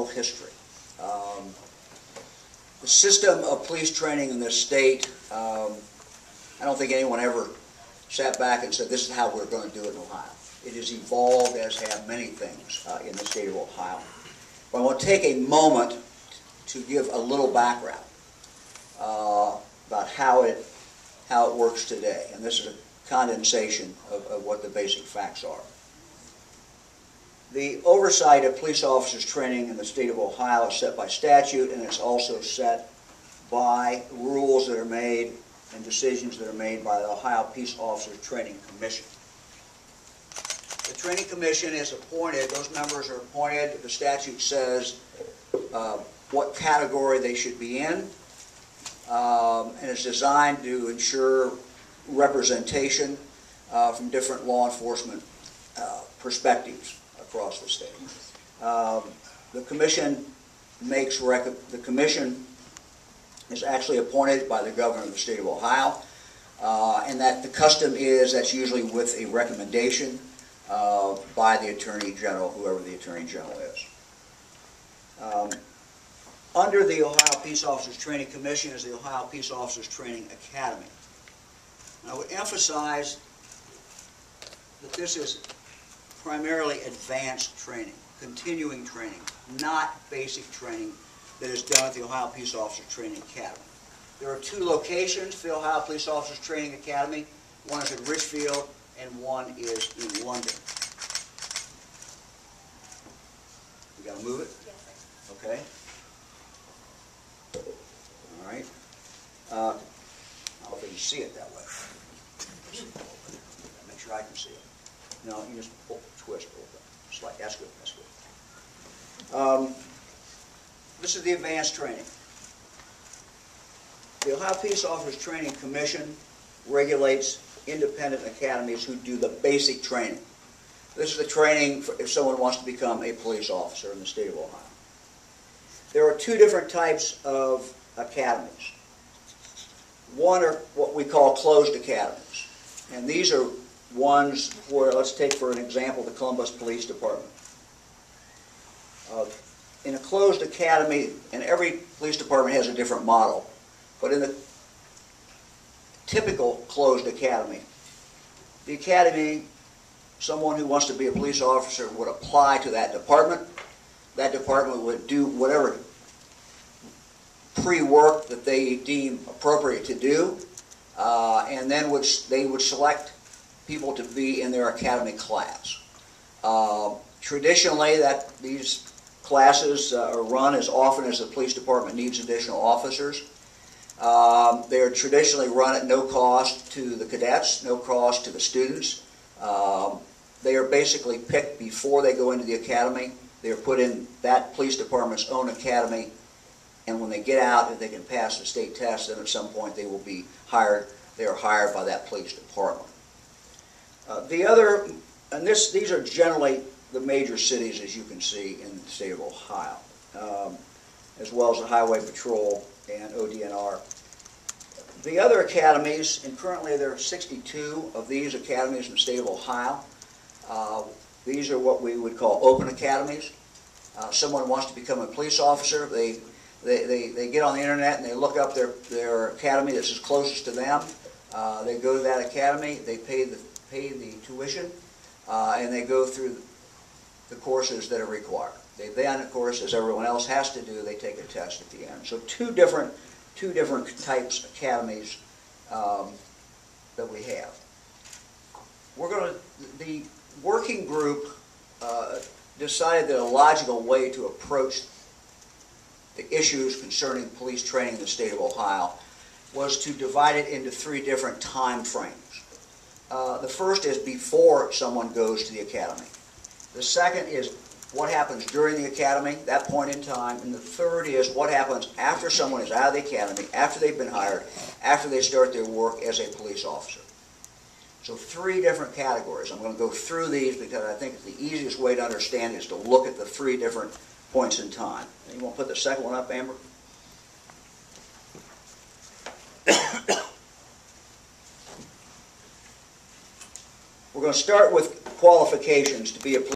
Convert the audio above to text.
little history. The system of police training in this state, I don't think anyone ever sat back and said, this is how we're going to do it in Ohio. It has evolved, as have many things in the state of Ohio. But I want to take a moment to give a little background about how it works today. And this is a condensation of what the basic facts are. The oversight of police officers' training in the state of Ohio is set by statute, and it's also set by rules that are made and decisions that are made by the Ohio Peace Officers Training Commission. The Training Commission is appointed, those members are appointed, the statute says what category they should be in, and it's designed to ensure representation from different law enforcement perspectives across the state. The commission is actually appointed by the governor of the state of Ohio, and that the custom is that's usually with a recommendation by the Attorney General, whoever the Attorney General is. Under the Ohio Peace Officers Training Commission is the Ohio Peace Officers Training Academy. And I would emphasize that this is primarily advanced training, continuing training, not basic training that is done at the Ohio Peace Officers Training Academy. There are two locations for the Ohio Police Officers Training Academy. One is in Richfield and one is in London. You got to move it? Yes, sir. Okay. All right. I don't know if you can see it that way. Make sure I can see it. No, you just twist a little bit. Slight. That's good. That's good. This is the advanced training. The Ohio Peace Officers Training Commission regulates independent academies who do the basic training. This is the training for if someone wants to become a police officer in the state of Ohio. There are two different types of academies. One are what we call closed academies. And these are ones where, let's take for an example, the Columbus Police Department. In a closed academy, and every police department has a different model, but in the typical closed academy, the academy, someone who wants to be a police officer would apply to that department. That department would do whatever pre-work that they deem appropriate to do, and then they would select people to be in their academy class. Traditionally, these classes are run as often as the police department needs additional officers. They are traditionally run at no cost to the cadets, no cost to the students. They are basically picked before they go into the academy. They are put in that police department's own academy, and when they get out, if they can pass the state test, then at some point they will be hired. They are hired by that police department. These are generally the major cities, as you can see, in the state of Ohio, as well as the Highway Patrol and ODNR. The other academies, and currently there are 62 of these academies in the state of Ohio. These are what we would call open academies. Someone wants to become a police officer. They get on the internet and they look up their academy that's closest to them. They go to that academy. They pay the tuition, and they go through the courses that are required. They then, of course, as everyone else has to do, they take a test at the end. So two different types of academies that we have. The working group decided that a logical way to approach the issues concerning police training in the state of Ohio was to divide it into three different time frames. The first is before someone goes to the academy. The second is what happens during the academy, that point in time. And the third is what happens after someone is out of the academy, after they've been hired, after they start their work as a police officer. So three different categories. I'm going to go through these because I think the easiest way to understand it is to look at the three different points in time. And you want to put the second one up, Amber? We're going to start with qualifications to be a police